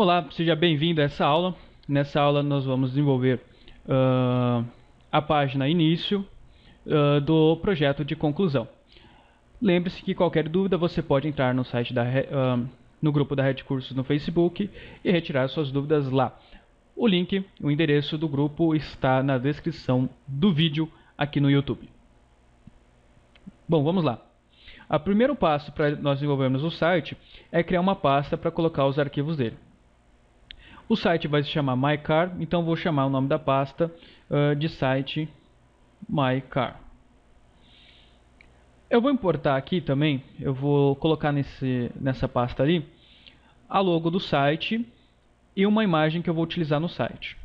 Olá, seja bem-vindo a essa aula. Nessa aula nós vamos desenvolver a página início do projeto de conclusão. Lembre-se que qualquer dúvida você pode entrar no site no grupo da Red Cursos no Facebook e retirar suas dúvidas lá. O link, o endereço do grupo está na descrição do vídeo aqui no YouTube. Bom, vamos lá. O primeiro passo para nós desenvolvermos o site é criar uma pasta para colocar os arquivos dele. O site vai se chamar MyCar, então vou chamar o nome da pasta de site MyCar. Eu vou importar aqui também, eu vou colocar nessa pasta ali a logo do site e uma imagem que eu vou utilizar no site.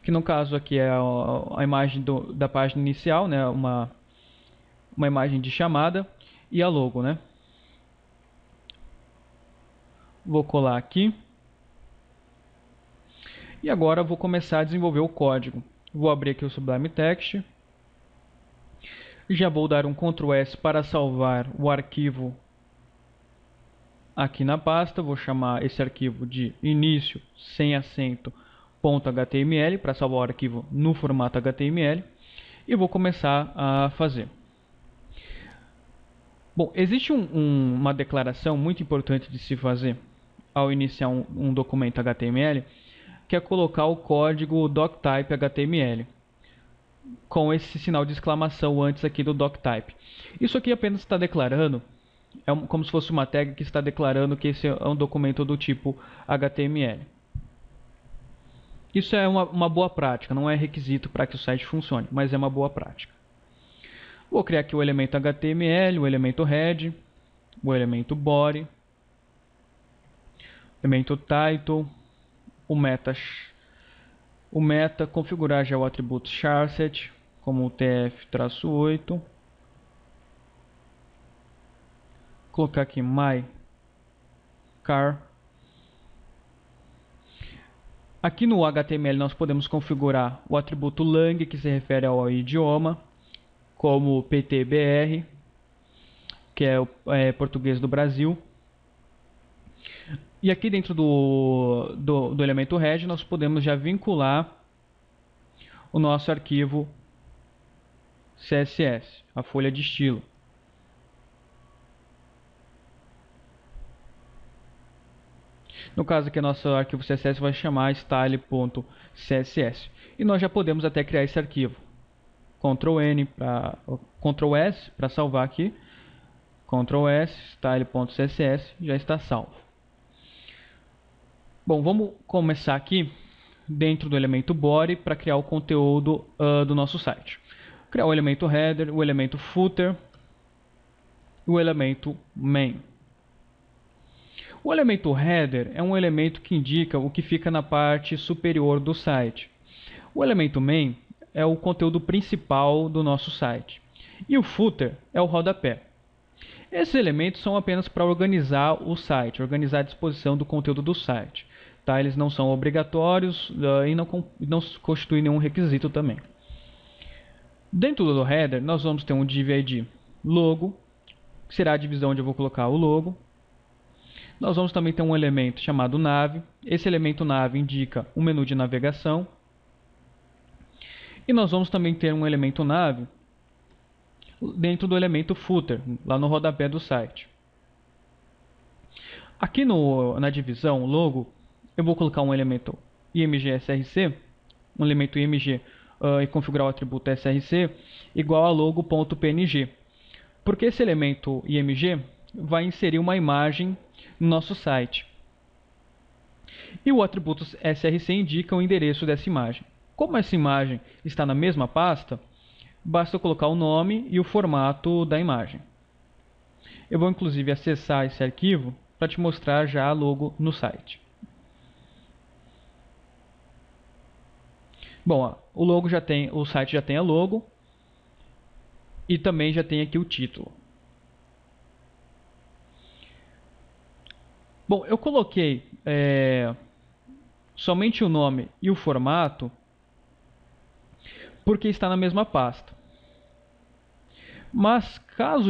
Que no caso aqui é a imagem da página inicial, né, uma imagem de chamada e a logo, né. Vou colar aqui. E agora vou começar a desenvolver o código. Vou abrir aqui o Sublime Text. Já vou dar um Ctrl S para salvar o arquivo aqui na pasta. Vou chamar esse arquivo de início sem acento .html para salvar o arquivo no formato HTML. E vou começar a fazer. Bom, existe uma declaração muito importante de se fazer ao iniciar um documento HTML, que é colocar o código doctype HTML com esse sinal de exclamação antes aqui do doctype. Isso aqui apenas está declarando, como se fosse uma tag que está declarando que esse é um documento do tipo HTML. Isso é uma boa prática, não é requisito para que o site funcione, mas é uma boa prática. Vou criar aqui o elemento HTML, o elemento head, o elemento body, o elemento title, o meta, configurar já o atributo charset como tf-8, colocar aqui my car. Aqui no HTML nós podemos configurar o atributo lang, que se refere ao idioma, como PTBR, que é português do Brasil. E aqui dentro do elemento head nós podemos já vincular o nosso arquivo CSS, a folha de estilo. No caso aqui, nosso arquivo CSS vai chamar style.css. E nós já podemos até criar esse arquivo. Ctrl S para salvar aqui. Ctrl S, style.css, já está salvo. Bom, vamos começar aqui dentro do elemento body para criar o conteúdo do nosso site. Criar o elemento header, o elemento footer e o elemento main. O elemento header é um elemento que indica o que fica na parte superior do site. O elemento main é o conteúdo principal do nosso site. E o footer é o rodapé. Esses elementos são apenas para organizar o site, organizar a disposição do conteúdo do site. Tá? Eles não são obrigatórios e não constituem nenhum requisito também. Dentro do header, nós vamos ter um div ID logo, que será a divisão onde eu vou colocar o logo. Nós vamos também ter um elemento chamado nav. Esse elemento nav indica um menu de navegação. E nós vamos também ter um elemento nav dentro do elemento footer, lá no rodapé do site. Aqui na divisão logo, eu vou colocar um elemento img-src, um elemento img e configurar o atributo src igual a logo.png, porque esse elemento img vai inserir uma imagem no nosso site. E o atributo src indica o endereço dessa imagem. Como essa imagem está na mesma pasta, basta eu colocar o nome e o formato da imagem. Eu vou inclusive acessar esse arquivo para te mostrar já a logo no site. Bom, o site já tem a logo e também já tem aqui o título. Bom, eu coloquei somente o nome e o formato porque está na mesma pasta. Mas caso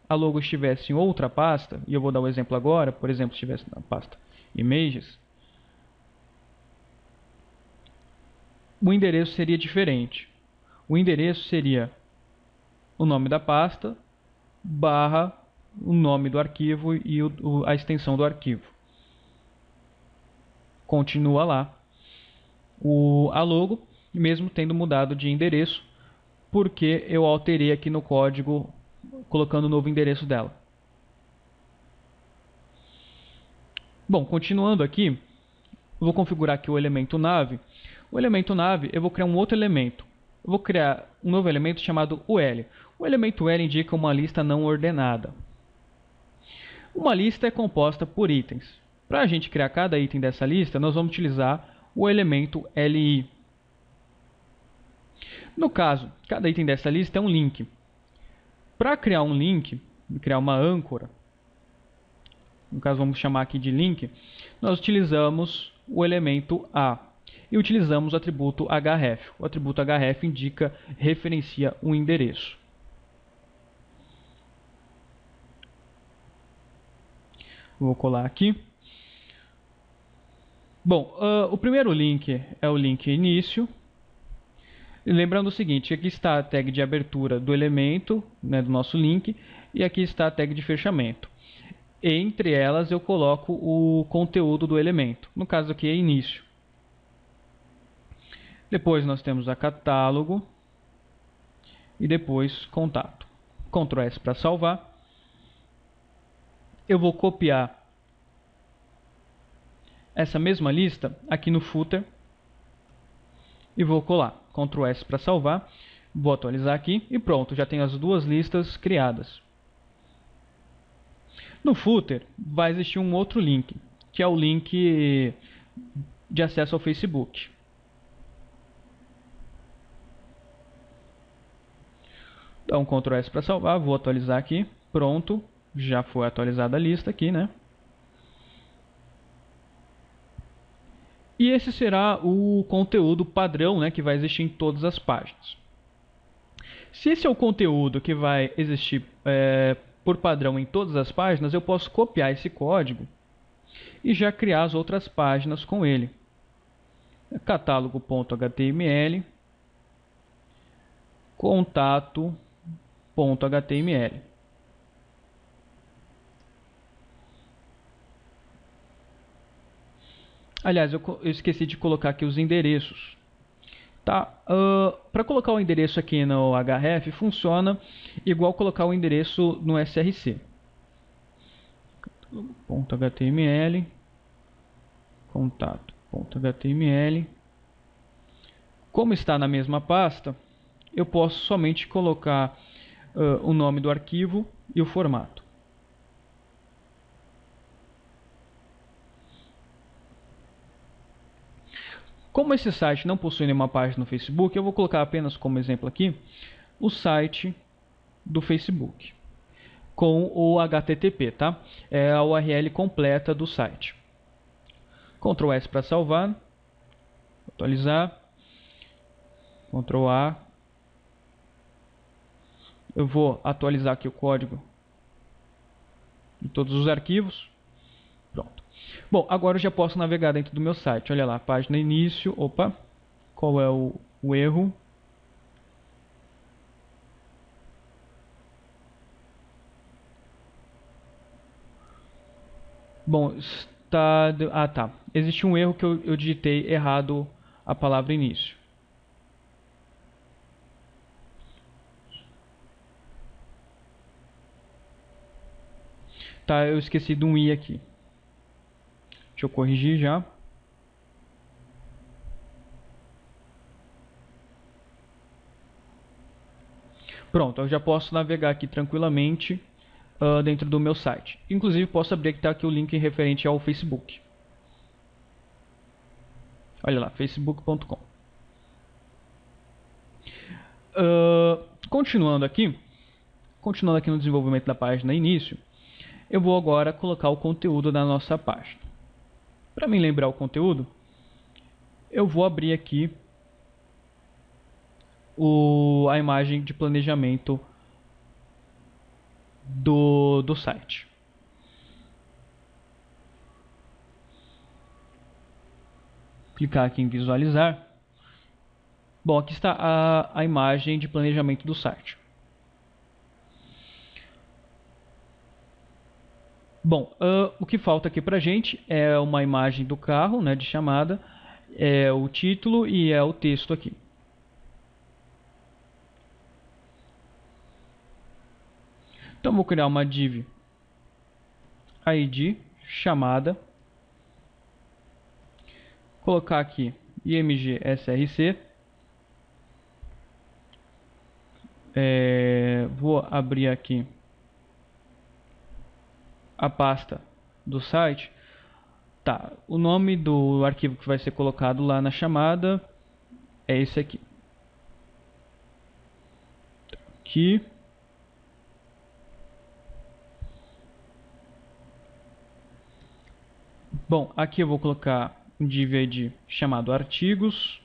a logo estivesse em outra pasta, e eu vou dar um exemplo agora, por exemplo, estivesse na pasta Images, o endereço seria diferente. O endereço seria o nome da pasta barra o nome do arquivo e a extensão do arquivo. Continua lá a logo, mesmo tendo mudado de endereço, porque eu alterei aqui no código colocando o novo endereço dela. Bom, continuando aqui, eu vou configurar aqui o elemento nave. O elemento nave, eu vou criar um outro elemento. Eu vou criar um novo elemento chamado UL. O elemento UL indica uma lista não ordenada. Uma lista é composta por itens. Para a gente criar cada item dessa lista, nós vamos utilizar o elemento LI. No caso, cada item dessa lista é um link. Para criar um link, criar uma âncora, no caso vamos chamar aqui de link, nós utilizamos o elemento A e utilizamos o atributo href. O atributo href referencia um endereço. Vou colar aqui. Bom, o primeiro link é o link início. Lembrando o seguinte, aqui está a tag de abertura do elemento, né, do nosso link, e aqui está a tag de fechamento. Entre elas eu coloco o conteúdo do elemento, no caso aqui é início. Depois nós temos a catálogo e depois contato. Ctrl S para salvar. Eu vou copiar essa mesma lista aqui no footer e vou colar. Ctrl S para salvar. Vou atualizar aqui e pronto, já tenho as duas listas criadas. No footer vai existir um outro link, que é o link de acesso ao Facebook. Dá um Ctrl S para salvar, vou atualizar aqui, pronto, já foi atualizada a lista aqui, né? E esse será o conteúdo padrão, né, que vai existir em todas as páginas. Se esse é o conteúdo que vai existir por padrão em todas as páginas, eu posso copiar esse código e já criar as outras páginas com ele. Catálogo.html, contato.html. Aliás, eu esqueci de colocar aqui os endereços. Tá? Para colocar o endereço aqui no href, funciona igual colocar o endereço no src. .html, contato.html. Como está na mesma pasta, eu posso somente colocar o nome do arquivo e o formato. Como esse site não possui nenhuma página no Facebook, eu vou colocar apenas como exemplo aqui o site do Facebook com o HTTP, tá? É a URL completa do site. Ctrl S para salvar, atualizar, Ctrl A. Eu vou atualizar aqui o código de todos os arquivos. Pronto. Bom, agora eu já posso navegar dentro do meu site. Olha lá, página início. Opa, qual é o erro? Bom, está... Ah, tá. Existe um erro que eu digitei errado a palavra início. Tá, eu esqueci de um i aqui. Deixa eu corrigir já. Pronto, eu já posso navegar aqui tranquilamente dentro do meu site. Inclusive posso abrir aqui o link referente ao Facebook. Olha lá, facebook.com. Continuando aqui no desenvolvimento da página início, eu vou agora colocar o conteúdo da nossa página. Para me lembrar o conteúdo, eu vou abrir aqui a imagem de planejamento do site. Clicar aqui em visualizar Bom, aqui está a imagem de planejamento do site. Bom, o que falta aqui pra gente é uma imagem do carro, né, de chamada, é o título e é o texto aqui. Então vou criar uma div id chamada, colocar aqui img src, vou abrir aqui a pasta do site. Tá, o nome do arquivo que vai ser colocado lá na chamada é esse aqui. Aqui. Bom, aqui eu vou colocar um div id chamado artigos.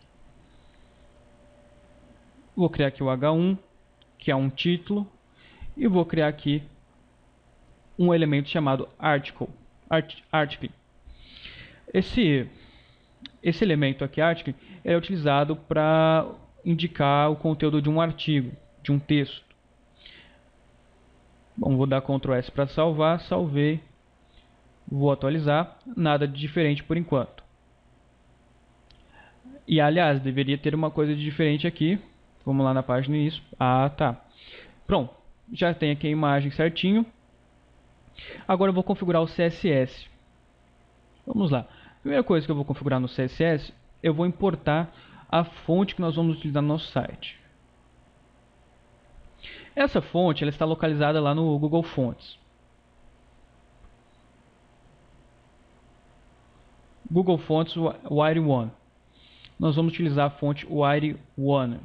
Vou criar aqui o h1, que é um título, e vou criar aqui um elemento chamado article. Esse elemento aqui, article, é utilizado para indicar o conteúdo de um artigo, de um texto. Bom, vou dar Ctrl S para salvar, salvei, vou atualizar, nada de diferente por enquanto. E aliás, deveria ter uma coisa de diferente aqui. Vamos lá na página isso. Ah, tá. Pronto, já tem aqui a imagem certinho. Agora eu vou configurar o CSS. Vamos lá. Primeira coisa que eu vou configurar no CSS, eu vou importar a fonte que nós vamos utilizar no nosso site. Essa fonte ela está localizada lá no Google Fonts. Google Fonts Wire1. Nós vamos utilizar a fonte Wire1.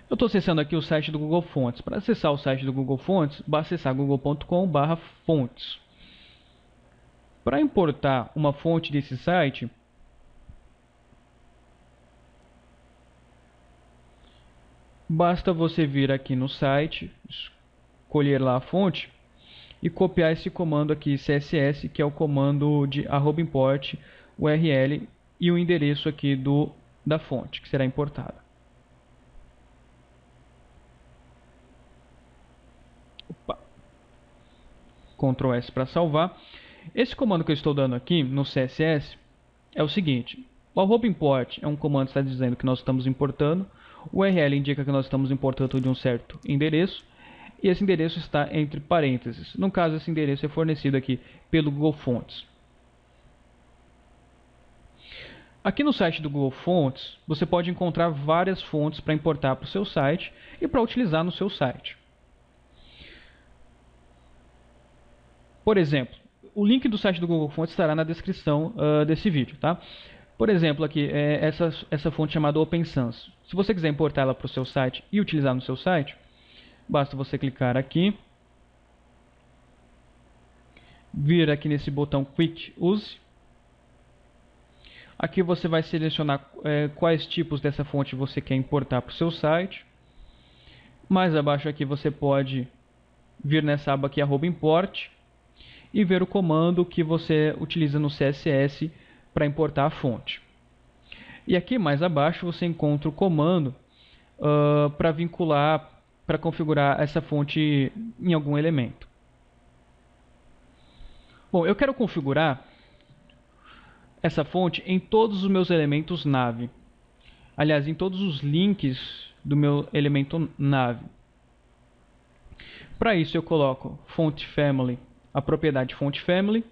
Eu estou acessando aqui o site do Google Fonts. Para acessar o site do Google Fonts, basta acessar google.com/fontes. Para importar uma fonte desse site, basta você vir aqui no site, escolher lá a fonte e copiar esse comando aqui CSS, que é o comando de @import URL e o endereço aqui da fonte que será importada. Opa. Ctrl S para salvar. Esse comando que eu estou dando aqui no CSS é o seguinte: o @import é um comando que está dizendo que nós estamos importando, o URL indica que nós estamos importando de um certo endereço, e esse endereço está entre parênteses. No caso, esse endereço é fornecido aqui pelo Google Fonts. Aqui no site do Google Fonts, você pode encontrar várias fontes para importar para o seu site e para utilizar no seu site. Por exemplo, o link do site do Google Fonts estará na descrição desse vídeo, tá? Por exemplo, aqui essa fonte chamada Open Sans. Se você quiser importar ela para o seu site e utilizar no seu site, basta você clicar aqui, vir aqui nesse botão Quick Use. Aqui você vai selecionar quais tipos dessa fonte você quer importar para o seu site. Mais abaixo aqui você pode vir nessa aba aqui @import e ver o comando que você utiliza no CSS para importar a fonte. E aqui mais abaixo você encontra o comando para vincular, para configurar essa fonte em algum elemento. Bom, eu quero configurar essa fonte em todos os meus elementos nave. Aliás, em todos os links do meu elemento nave. Para isso eu coloco font family, a propriedade font family,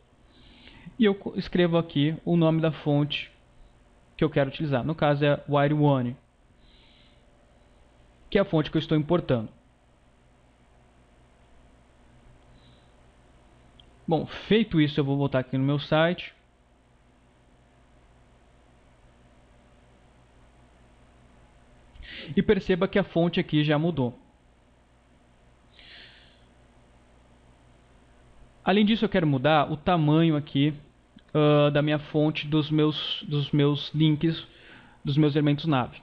e eu escrevo aqui o nome da fonte que eu quero utilizar. No caso é Wire1, que é a fonte que eu estou importando. Bom, feito isso, eu vou voltar aqui no meu site. E perceba que a fonte aqui já mudou. Além disso, eu quero mudar o tamanho aqui da minha fonte dos meus links, dos meus elementos nave,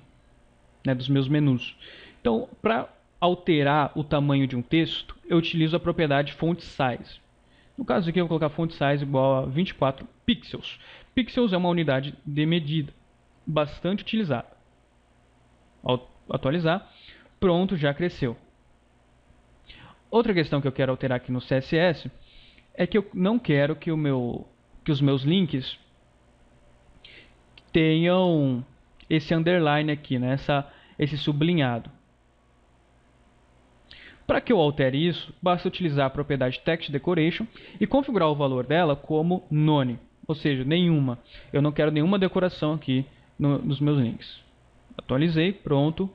né, dos meus menus. Então, para alterar o tamanho de um texto, eu utilizo a propriedade font size. No caso aqui eu vou colocar font size igual a 24 pixels. Pixels é uma unidade de medida bastante utilizada. Ao atualizar, pronto, já cresceu. Outra questão que eu quero alterar aqui no CSS é que eu não quero que os meus links tenham esse underline aqui, né? Esse sublinhado. Para que eu altere isso, basta utilizar a propriedade text decoration e configurar o valor dela como none, ou seja, nenhuma. Eu não quero nenhuma decoração aqui nos meus links. Atualizei, pronto.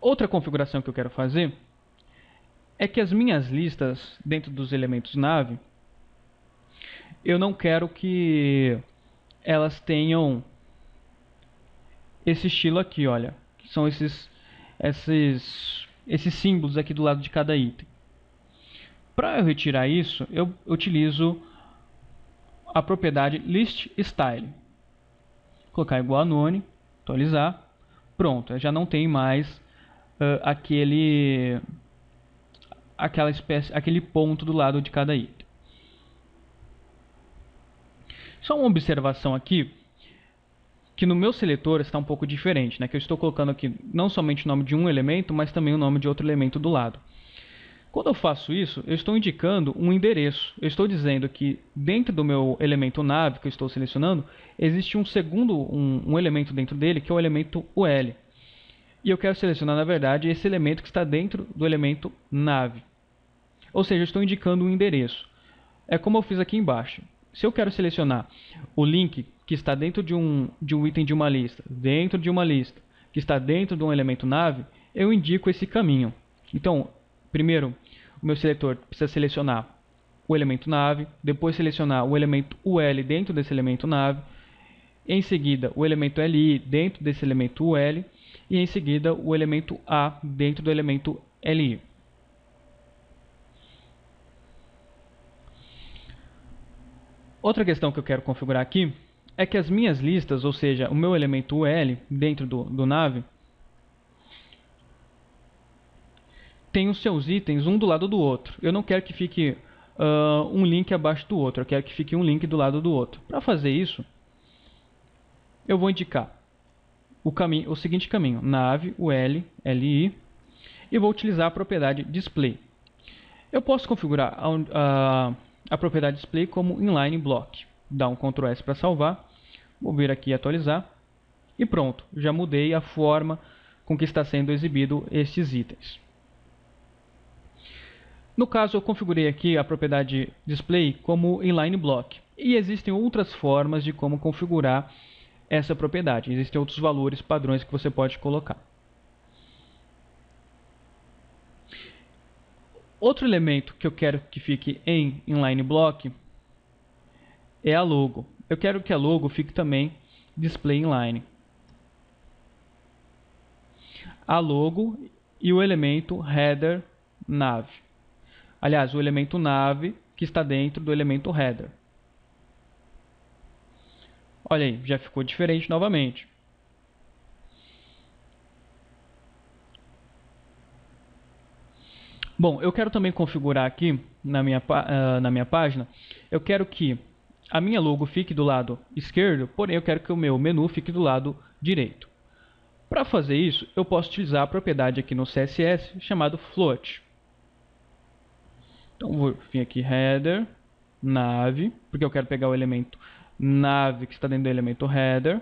Outra configuração que eu quero fazer é que as minhas listas dentro dos elementos nave, eu não quero que elas tenham esse estilo aqui, olha, que são esses símbolos aqui do lado de cada item. Para eu retirar isso, eu utilizo a propriedade listStyle. Colocar igual a none, atualizar, pronto, já não tem mais aquele ponto do lado de cada item. Só uma observação aqui, que no meu seletor está um pouco diferente, né? Que eu estou colocando aqui não somente o nome de um elemento, mas também o nome de outro elemento do lado. Quando eu faço isso, eu estou indicando um endereço. Eu estou dizendo que dentro do meu elemento nave que eu estou selecionando, existe um elemento dentro dele, que é o elemento ul. E eu quero selecionar, na verdade, esse elemento que está dentro do elemento nave. Ou seja, eu estou indicando um endereço. É como eu fiz aqui embaixo. Se eu quero selecionar o link que está dentro de um item de uma lista, dentro de uma lista, que está dentro de um elemento nave, eu indico esse caminho. Então, primeiro, o meu seletor precisa selecionar o elemento nave, depois selecionar o elemento ul dentro desse elemento nave, em seguida o elemento li dentro desse elemento ul, e em seguida o elemento a dentro do elemento li. Outra questão que eu quero configurar aqui é que as minhas listas, ou seja, o meu elemento ul dentro do nave, tem os seus itens um do lado do outro. Eu não quero que fique um link abaixo do outro, eu quero que fique um link do lado do outro. Para fazer isso, eu vou indicar o seguinte caminho, nave, ul, li, e vou utilizar a propriedade display. Eu posso configurar a propriedade display como inline block. Dá um Ctrl S para salvar, vou vir aqui e atualizar, e pronto, já mudei a forma com que está sendo exibido estes itens. No caso, eu configurei aqui a propriedade display como inline block, e existem outras formas de como configurar essa propriedade. Existem outros valores padrões que você pode colocar. Outro elemento que eu quero que fique em inline block é a logo. Eu quero que a logo fique também display inline. A logo e o elemento header nav. Aliás, o elemento nav que está dentro do elemento header. Olha aí, já ficou diferente novamente. Bom, eu quero também configurar aqui na minha página, eu quero que a minha logo fique do lado esquerdo, porém eu quero que o meu menu fique do lado direito. Para fazer isso, eu posso utilizar a propriedade aqui no CSS chamado float. Então vou vir aqui header, nav, porque eu quero pegar o elemento nav que está dentro do elemento header.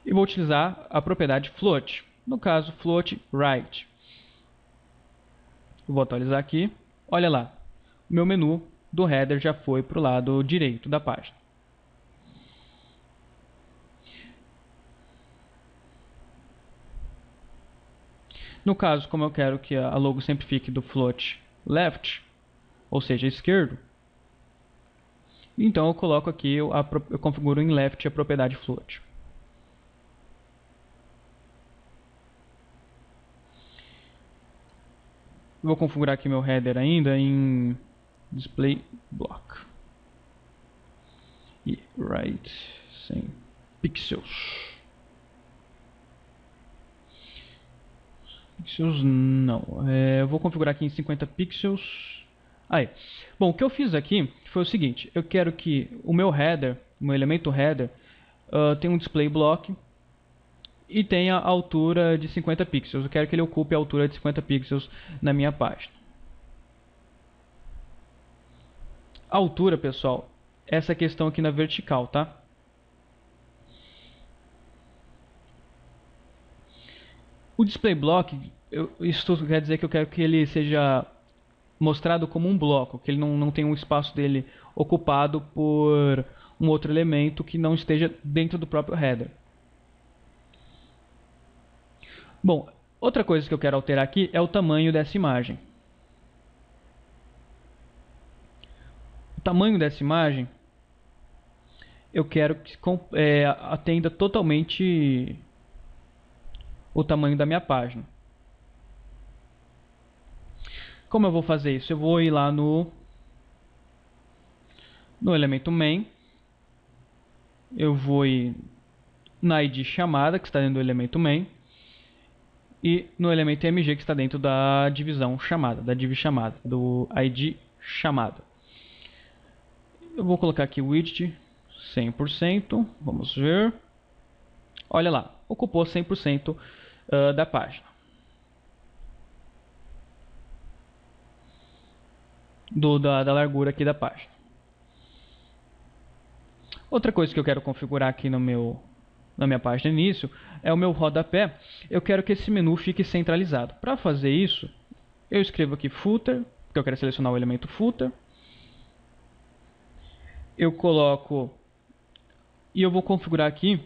E vou utilizar a propriedade float, no caso float right. Vou atualizar aqui, olha lá, o meu menu do header já foi para o lado direito da página. No caso, como eu quero que a logo sempre fique do float left, ou seja, esquerdo, então eu coloco aqui, eu configuro em left a propriedade float. Vou configurar aqui meu header ainda em display block. E right sem pixels. pixels não. Eu vou configurar aqui em 50 pixels. Aí. Bom, o que eu fiz aqui foi o seguinte. Eu quero que o meu header, o meu elemento header, tenha um display block e tenha a altura de 50 pixels. Eu quero que ele ocupe a altura de 50 pixels na minha página. A altura, pessoal, essa questão aqui na vertical, tá? O display block, isso quer dizer que eu quero que ele seja mostrado como um bloco, que ele não tenha um espaço dele ocupado por um outro elemento que não esteja dentro do próprio header. Bom, outra coisa que eu quero alterar aqui é o tamanho dessa imagem. O tamanho dessa imagem, eu quero que atenda totalmente o tamanho da minha página. Como eu vou fazer isso? Eu vou ir lá no elemento main, eu vou ir na id chamada, que está dentro do elemento main, e no elemento mg, que está dentro da divisão chamada, da div chamada, do id chamada. Eu vou colocar aqui o width 100%, vamos ver. Olha lá, ocupou 100% da página. Da largura aqui da página. Outra coisa que eu quero configurar aqui na minha página de início é o meu rodapé. Eu quero que esse menu fique centralizado. Para fazer isso, eu escrevo aqui footer, porque eu quero selecionar o elemento footer. Eu coloco e eu vou configurar aqui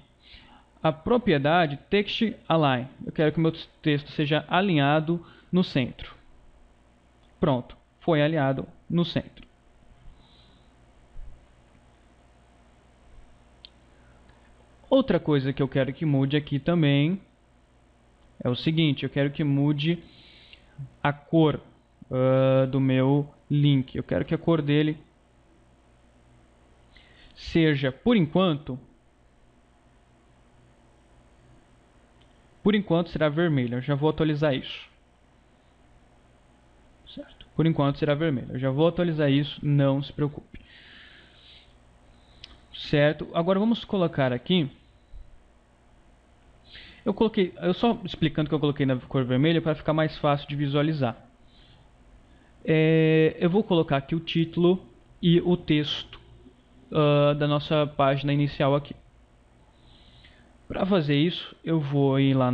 a propriedade text align. Eu quero que o meu texto seja alinhado no centro. Pronto, foi alinhado no centro. Outra coisa que eu quero que mude aqui também é o seguinte, eu quero que mude a cor do meu link. Eu quero que a cor dele seja, por enquanto será vermelho. Eu já vou atualizar isso. Certo? Por enquanto será vermelho. Eu já vou atualizar isso, não se preocupe. Certo? Agora vamos colocar aqui. Eu só explicando que eu coloquei na cor vermelha para ficar mais fácil de visualizar. Eu vou colocar aqui o título e o texto da nossa página inicial aqui. Para fazer isso, eu vou ir lá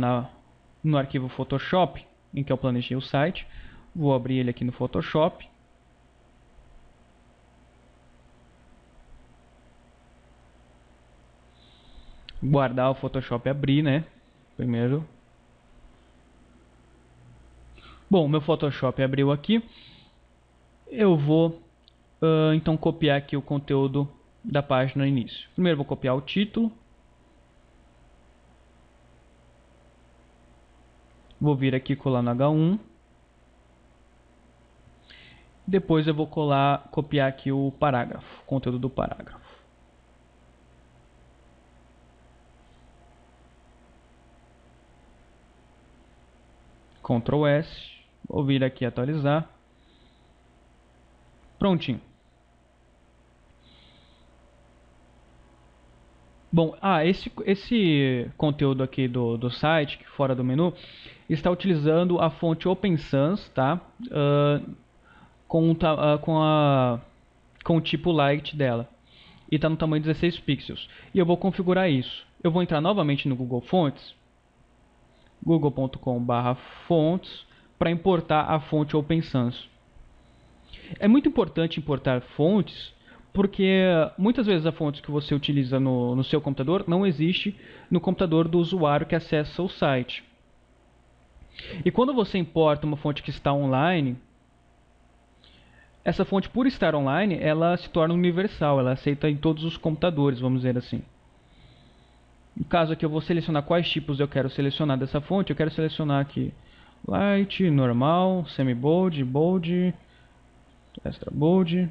no arquivo Photoshop, em que eu planejei o site. Vou abrir ele aqui no Photoshop. Guardar o Photoshop e abrir, né? Primeiro. Bom, meu Photoshop abriu aqui. Eu vou então copiar aqui o conteúdo da página no início. Primeiro vou copiar o título. Vou vir aqui colar no H1. Depois eu vou copiar aqui o parágrafo, o conteúdo do parágrafo. Ctrl S, vou vir aqui atualizar. Prontinho. Bom, esse conteúdo aqui do site, fora do menu, está utilizando a fonte Open Sans, tá? Com o tipo light dela. E está no tamanho 16 pixels. E eu vou configurar isso. Eu vou entrar novamente no Google Fonts, google.com/fonts, para importar a fonte Open Sans. É muito importante importar fontes, porque muitas vezes a fonte que você utiliza no seu computador não existe no computador do usuário que acessa o site. E quando você importa uma fonte que está online, essa fonte, por estar online, ela se torna universal, ela aceita em todos os computadores, vamos dizer assim. No caso aqui eu vou selecionar quais tipos eu quero selecionar dessa fonte. Eu quero selecionar aqui light, normal, semi-bold, bold, extra bold,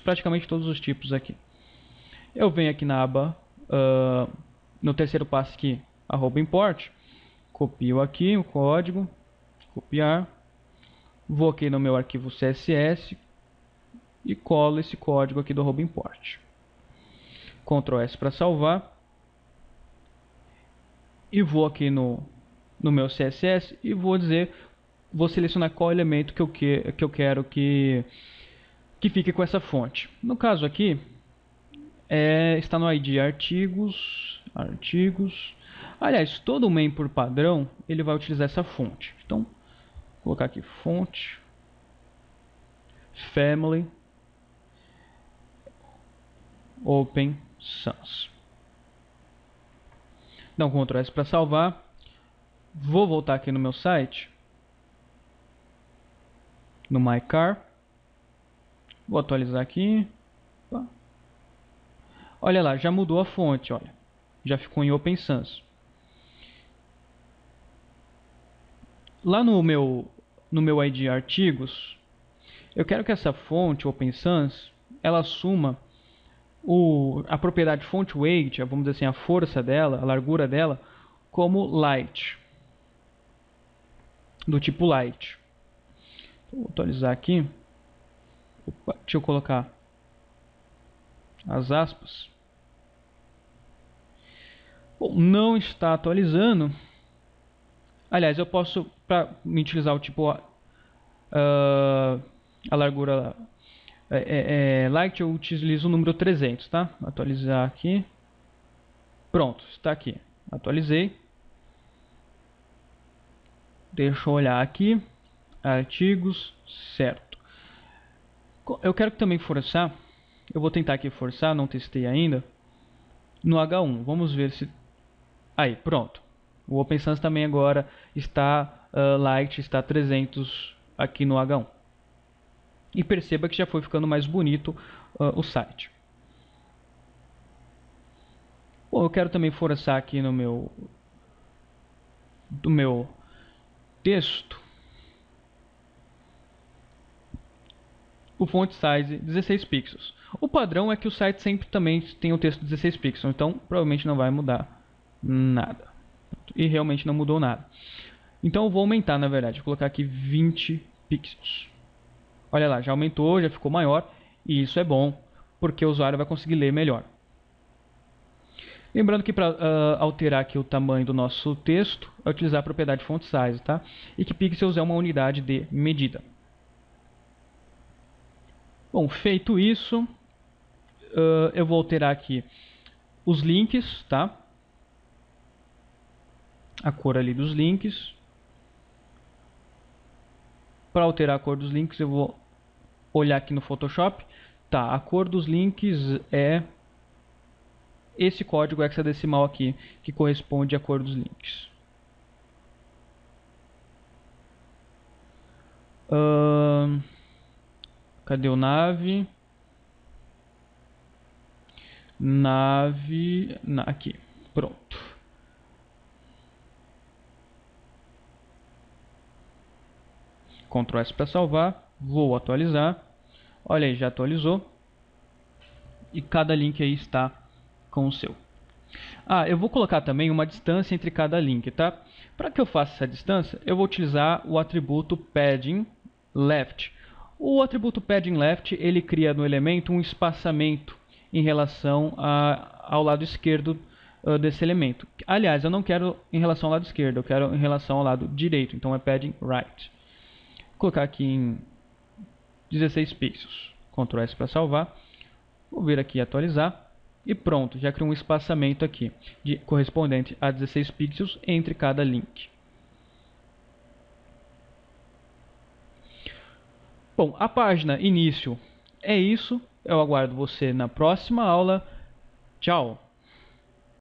praticamente todos os tipos aqui. Eu venho aqui na aba, no terceiro passo aqui, @import, Copio aqui o código, copiar, vou aqui no meu arquivo CSS e colo esse código aqui do arroba import. Ctrl S para salvar. E vou aqui no meu CSS e vou selecionar qual elemento que eu quero que fique com essa fonte. No caso aqui, está no ID artigos. Aliás, todo main por padrão, ele vai utilizar essa fonte. Então, vou colocar aqui fonte, family, open sans. Dá um Ctrl S para salvar. Vou voltar aqui no meu site, no mycar. Vou atualizar aqui. Olha lá, já mudou a fonte, olha. Já ficou em Open Sans. Lá no meu ID artigos, eu quero que essa fonte Open Sans, ela assuma a propriedade font weight, vamos dizer assim, a força dela, a largura dela, como light, do tipo light. Vou atualizar aqui. Opa, deixa eu colocar as aspas. Bom, não está atualizando. Aliás, eu posso, para me utilizar o tipo a largura light, eu utilizo o número 300, tá? Atualizar aqui. Pronto, está aqui. Atualizei. Deixa eu olhar aqui. Artigos, certo. Eu quero também forçar. Eu vou tentar aqui forçar, não testei ainda. No H1, vamos ver se... Aí, pronto. O Open Sans também agora está light, está 300 aqui no H1. E perceba que já foi ficando mais bonito o site. Bom, eu quero também forçar aqui no meu texto o font size 16 pixels. O padrão é que o site sempre também tem o texto 16 pixels, então provavelmente não vai mudar nada. E realmente não mudou nada. Então eu vou aumentar, na verdade, vou colocar aqui 20 pixels. Olha lá, já aumentou, já ficou maior, e isso é bom, porque o usuário vai conseguir ler melhor. Lembrando que para alterar aqui o tamanho do nosso texto, é utilizar a propriedade font size, tá? E que pixels é uma unidade de medida. Bom, feito isso, eu vou alterar aqui os links, tá? A cor ali dos links. Para alterar a cor dos links, eu vou olhar aqui no Photoshop. Tá, a cor dos links é esse código hexadecimal aqui, que corresponde à cor dos links. Cadê o nave? Aqui, pronto. Ctrl S para salvar, vou atualizar. Olha aí, já atualizou. E cada link aí está com o seu. Eu vou colocar também uma distância entre cada link, tá? Para que eu faça essa distância, eu vou utilizar o atributo padding left. O atributo padding left, ele cria no elemento um espaçamento em relação ao lado esquerdo desse elemento. Aliás, eu não quero em relação ao lado esquerdo, eu quero em relação ao lado direito, então é padding right. Vou colocar aqui em 16 pixels. Ctrl S para salvar. Vou vir aqui atualizar. E pronto, já criou um espaçamento aqui correspondente a 16 pixels entre cada link. Bom, a página início é isso. Eu aguardo você na próxima aula. Tchau!